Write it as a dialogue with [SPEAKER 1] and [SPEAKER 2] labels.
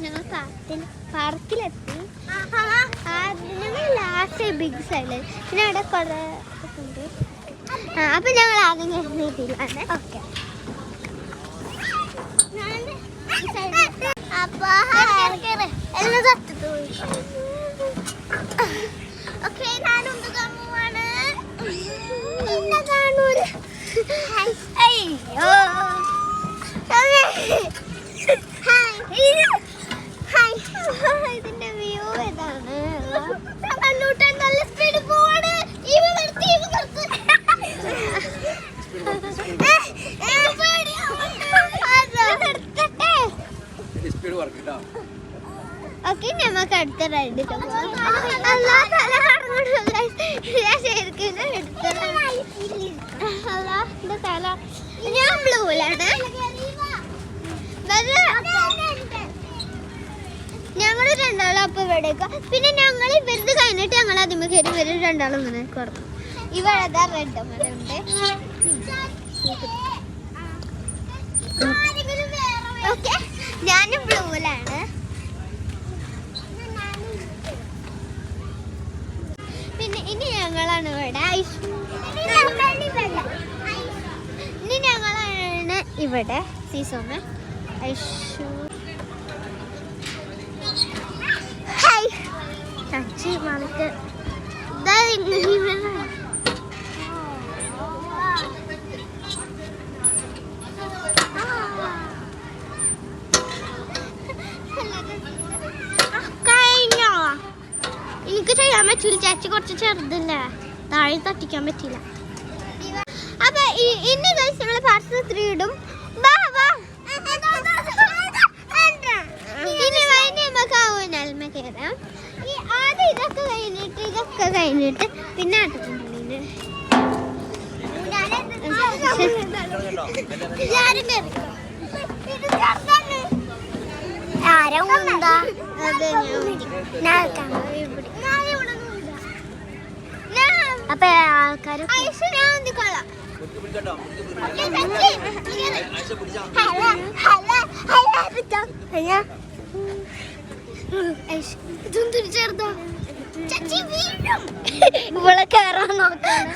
[SPEAKER 1] ഞങ്ങൾ പാർക്കിലെത്തി. ഞങ്ങൾ last big side പിന്നെ അവിടെ കുറെ ഉണ്ട്. അപ്പൊ ഞങ്ങൾ ആദ്യം കയറിയിട്ടില്ലാണ്. ഓക്കെ അപ്പൊ എല്ലാം സത്യത്ത് പോയി. ഓക്കെ ഞാനൊന്ന് കാണുവാണ്. കാണൂല. അയ്യോ ഇതിന്റെ വ്യൂ ഏതാണ്? കണ്ണൂട്ടൻ നല്ല സ്പീഡ് പോവാണ്. ഓക്കെ നമുക്ക് അടുത്ത റൈഡ് ഞാൻ ബ്ലൂലാണ്. ഞങ്ങൾ രണ്ടാളും അപ്പൊ ഇവിടേക്ക്. പിന്നെ ഞങ്ങൾ ഇവരുത് കഴിഞ്ഞിട്ട് ഞങ്ങൾ അതിമ കയറി ഇവര് രണ്ടാളും ഇങ്ങനെ കുറഞ്ഞു. ഇവിടെ റെഡ് ഉണ്ട്. ഓക്കെ ഞാനും ബ്ലൂവിലാണ്. പിന്നെ ഇനി ഞങ്ങളാണ് ഇവിടെ. ഇനി ഞങ്ങളാണ് ഇവിടെ സീസോമ ഐഷു ചച്ചി മണക്ക് കഴിഞ്ഞോ? എനിക്ക് ചെയ്യാൻ പറ്റൂല. ചാച്ചി കുറച്ച് ചെറുതല്ലേ, താഴെ തട്ടിക്കാൻ പറ്റില്ല. അപ്പൊ ഇനി ഞങ്ങള് പാർട്സ് 3 ഇടും. ആദ്യം ഇതൊക്കെ കഴിഞ്ഞിട്ട് പിന്നെ ആട്ടത്തുള്ളിന് അപ്പൊ ആൾക്കാർ ചെറുതോ ഇവിടെ കേറാൻ നോക്കണം.